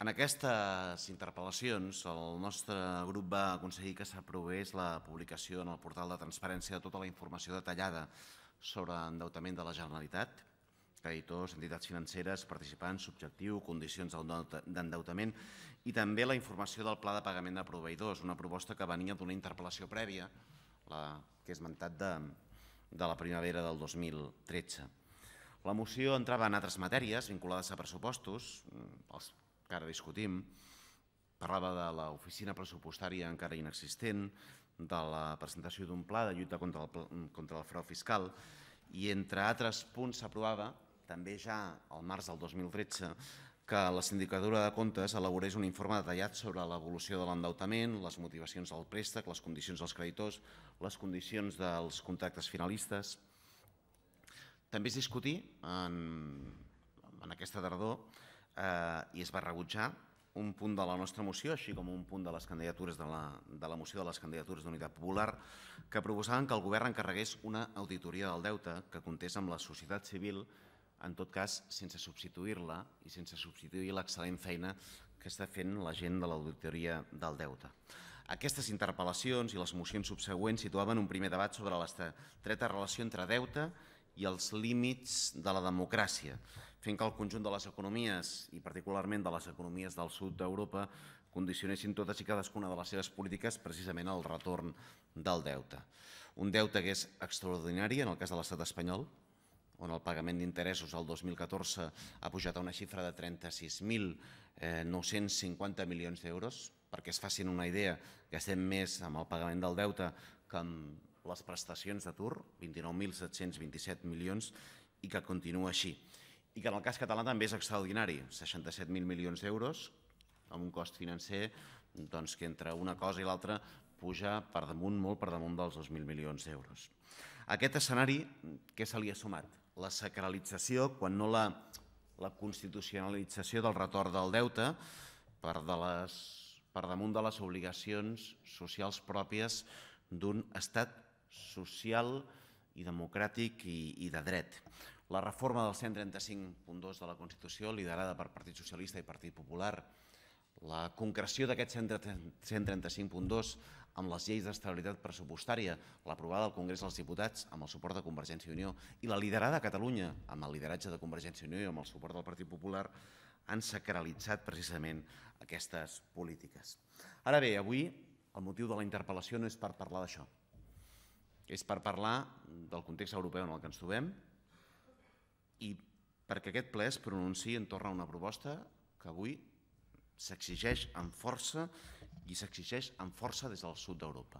En aquestes interpel·lacions, el nostre grup va aconseguir que s'aprovés la publicació en el portal de transparència de tota la informació detallada sobre endeutament de la Generalitat, creditors, entitats financeres, participants, subjectiu, condicions d'endeutament i també la informació del pla de pagament de proveïdors, una proposta que venia d'una interpel·lació prèvia, la que he esmentat de la primavera del 2013. La moció entrava en altres matèries vinculades a pressupostos, els que ara discutim, parlava de l'oficina pressupostària encara inexistent, de la presentació d'un pla de lluita contra el frau fiscal i, entre altres punts, s'aprovava, també ja al març del 2013, que la Sindicatura de Comptes elaborés un informe detallat sobre l'evolució de l'endeutament, les motivacions del préstec, les condicions dels creditors, les condicions dels contractes finalistes. També es discutí en aquesta tardor i es va rebutjar un punt de la nostra moció, així com un punt de les candidatures de la moció de les candidatures d'Unitat Popular, que proposaven que el govern encarregués una auditoria del deute que comptés amb la societat civil, en tot cas sense substituir-la i sense substituir l'excel·lent feina que està fent la gent de l'auditoria del deute. Aquestes interpel·lacions i les mocions subsegüents situaven un primer debat sobre l'estreta relació entre deute i els límits de la democràcia, fent que el conjunt de les economies, i particularment de les economies del sud d'Europa, condicionessin totes i cadascuna de les seves polítiques precisament al retorn del deute. Un deute que és extraordinari en el cas de l'estat espanyol, on el pagament d'interessos el 2014 ha pujat a una xifra de 36.950 milions d'euros. Perquè es facin una idea, gastem més amb el pagament del deute que amb les prestacions d'atur, 29.727 milions, i que continua així. I que en el cas català també és extraordinari, 67.000 milions d'euros, amb un cost financer que entre una cosa i l'altra puja per damunt, molt per damunt dels 2.000 milions d'euros. A aquest escenari, què se li ha sumat? La sacralització, quan no la constitucionalització del retorn del deute per damunt de les obligacions socials pròpies d'un estat social i democràtic i de dret. La reforma del 135.2 de la Constitució, liderada per Partit Socialista i Partit Popular, la concreció d'aquest 135.2 amb les lleis d'estabilitat pressupostària, l'aprovada al Congrés dels Diputats amb el suport de Convergència i Unió i la liderada a Catalunya amb el lideratge de Convergència i Unió i amb el suport del Partit Popular, han sacralitzat precisament aquestes polítiques. Ara bé, avui el motiu de la interpel·lació no és per parlar d'això, és per parlar del context europeu en el que ens trobem i perquè aquest ple es pronunciï entorn a una proposta que avui s'exigeix amb força i s'exigeix amb força des del sud d'Europa.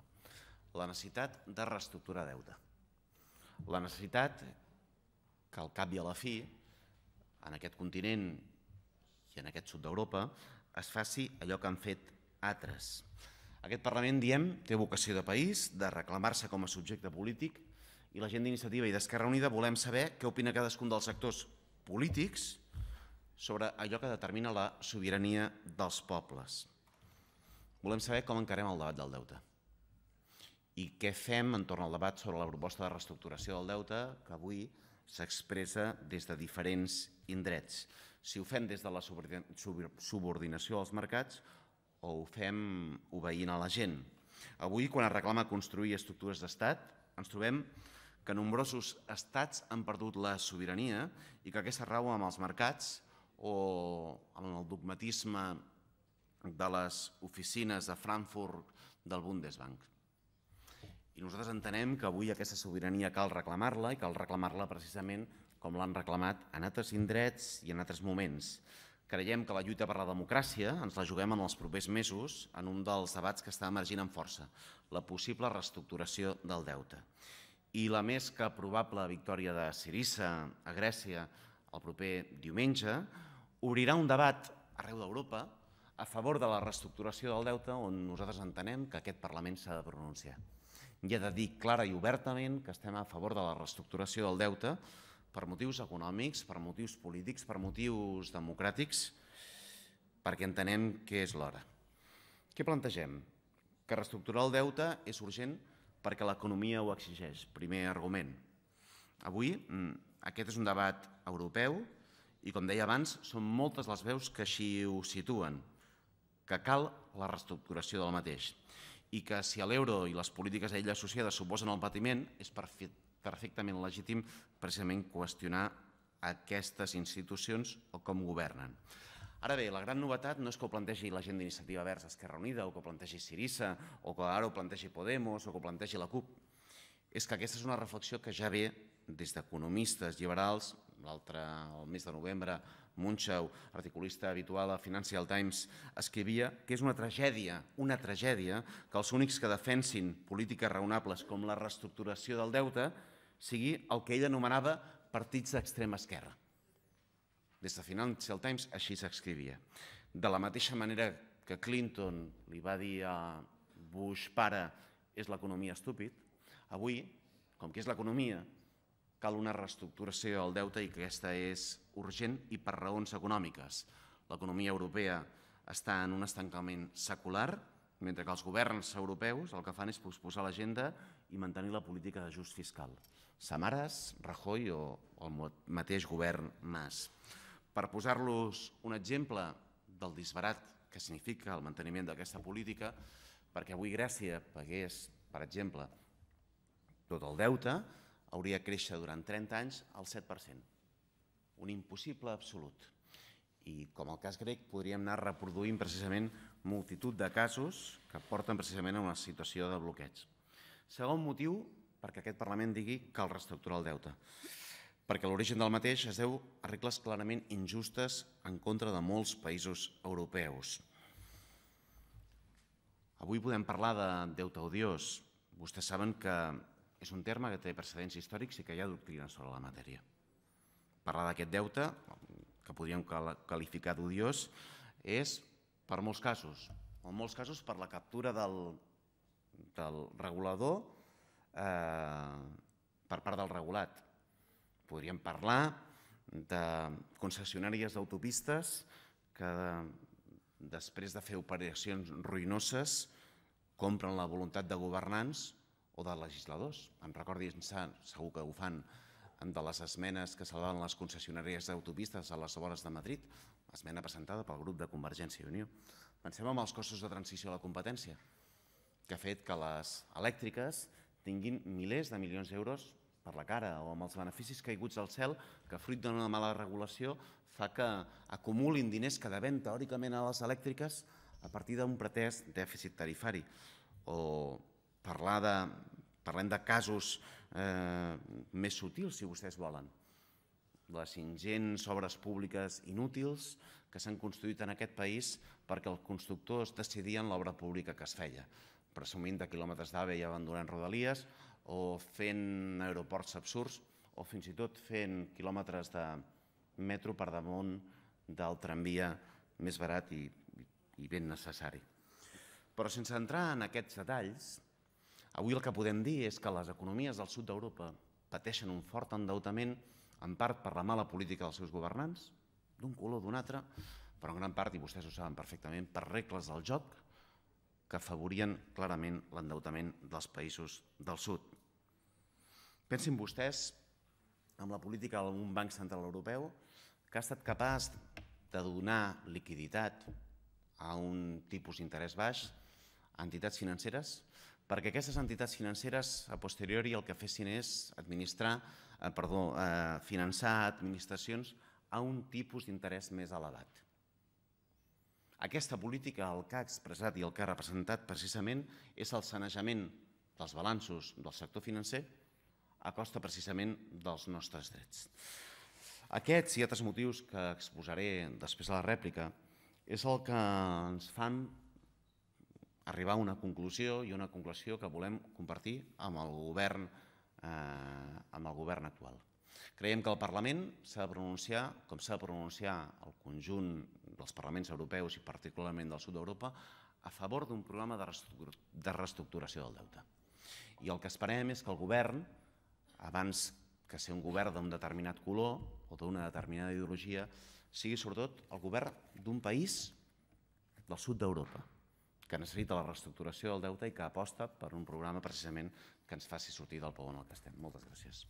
La necessitat de reestructurar deute. La necessitat que al cap i a la fi, en aquest continent i en aquest sud d'Europa, es faci allò que han fet altres. Aquest Parlament, diem, té vocació de país, de reclamar-se com a subjecte polític, i la gent d'Iniciativa i d'Esquerra Unida volem saber què opina cadascun dels actors polítics sobre allò que determina la sobirania dels pobles. Volem saber com encarem el debat del deute i què fem entorn al debat sobre la proposta de reestructuració del deute que avui s'expressa des de diferents indrets. Si ho fem des de la subordinació als mercats o ho fem obeint a la gent. Avui, quan es reclama construir estructures d'estat, ens trobem que nombrosos estats han perdut la sobirania i que aquesta rau amb els mercats o amb el dogmatisme de les oficines de Frankfurt del Bundesbank. I nosaltres entenem que avui aquesta sobirania cal reclamar-la i cal reclamar-la precisament com l'han reclamat en altres indrets i en altres moments. Creiem que la lluita per la democràcia ens la juguem en els propers mesos en un dels debats que està emergint amb força, la possible reestructuració del deute. I la més que probable victòria de Syriza a Grècia el proper diumenge obrirà un debat arreu d'Europa a favor de la reestructuració del deute on nosaltres entenem que aquest Parlament s'ha de pronunciar. I ha de dir clara i obertament que estem a favor de la reestructuració del deute per motius econòmics, per motius polítics, per motius democràtics, perquè entenem que és l'hora. Què plantegem? Que reestructurar el deute és urgent perquè l'economia ho exigeix. Primer argument. Avui aquest és un debat europeu I com deia abans, són moltes les veus que així ho situen, que cal la reestructuració del mateix i que si l'euro i les polítiques a ell associades suposen el patiment, és perfectament legítim precisament qüestionar aquestes institucions o com governen. Ara bé, la gran novetat no és que ho plantegi la gent d'Iniciativa Verds Esquerra Unida o que ho plantegi Syriza o que ara ho plantegi Podemos o que ho plantegi la CUP. És que aquesta és una reflexió que ja ve des d'economistes liberals. El mes de novembre, Munchau, articulista habitual a Financial Times, escrivia que és una tragèdia que els únics que defensin polítiques raonables com la reestructuració del deute sigui el que ell anomenava partits d'extrema esquerra. Des de Financial Times així s'escrivia. De la mateixa manera que Clinton li va dir a Bush pare és l'economia estúpid, avui, com que és l'economia, cal una reestructuració del deute i que aquesta és urgent i per raons econòmiques. L'economia europea està en un estancament secular, mentre que els governs europeus el que fan és posposar l'agenda i mantenir la política d'ajust fiscal. Samaras, Rajoy o el mateix govern Mas. Per posar-los un exemple del disbarat que significa el manteniment d'aquesta política, perquè avui Grècia pagués, per exemple, tot el deute, hauria de créixer durant 30 anys al 7%. Un impossible absolut. I com el cas grec podríem anar reproduint precisament multitud de casos que porten precisament a una situació de bloqueig. Segon motiu perquè aquest Parlament digui que cal reestructurar el deute. Perquè l'origen del mateix es deu a regles clarament injustes en contra de molts països europeus. Avui podem parlar de deute odiós. Vostès saben que és un terme que té precedents històrics i que hi ha doctrina sobre la matèria. Parlar d'aquest deute, que podríem qualificar d'odiós, és per molts casos, o en molts casos per la captura del regulador per part del regulat. Podríem parlar de concessionàries d'autopistes que després de fer operacions ruïnoses compren la voluntat de governants o de legisladors. Em recordin, segur que ho fan, de les esmenes que salvaven les concessionàries d'autopistes a les vores de Madrid, esmena presentada pel grup de Convergència i Unió. Pensem en els costos de transició a la competència, que ha fet que les elèctriques tinguin milers de milions d'euros per la cara, o amb els beneficis caiguts del cel, que fruit d'una mala regulació fa que acumulin diners que devem teòricament a les elèctriques a partir d'un pretès dèficit tarifari. O parlem de casos més sutils, si vostès volen. Les ingents obres públiques inútils que s'han construït en aquest país perquè els constructors decidien l'obra pública que es feia, presumint de quilòmetres d'AVE i abandonant rodalies, o fent aeroports absurds, o fins i tot fent quilòmetres de metro per damunt del tramvia més barat i ben necessari. Però sense entrar en aquests detalls, avui el que podem dir és que les economies del sud d'Europa pateixen un fort endeutament, en part per la mala política dels seus governants, d'un color o d'un altre, però en gran part, i vostès ho saben perfectament, per regles del joc que afavorien clarament l'endeutament dels països del sud. Pensin vostès en la política d'un banc central europeu que ha estat capaç de donar liquiditat a un tipus d'interès baix a entitats financeres perquè aquestes entitats financeres a posteriori el que fessin és finançar administracions a un tipus d'interès més elevat. Aquesta política el que ha expressat i el que ha representat precisament és el sanejament dels balanços del sector financer a costa precisament dels nostres drets. Aquests i altres motius que exposaré després de la rèplica és el que ens fan arribar a una conclusió i una conclusió que volem compartir amb el govern actual. Creiem que el Parlament s'ha de pronunciar, com s'ha de pronunciar el conjunt dels parlaments europeus i particularment del sud d'Europa, a favor d'un programa de reestructuració del deute. I el que esperem és que el govern, abans que ser un govern d'un determinat color o d'una determinada ideologia, sigui sobretot el govern d'un país del sud d'Europa, que necessita la reestructuració del deute i que aposta per un programa precisament que ens faci sortir del pou en el que estem. Moltes gràcies.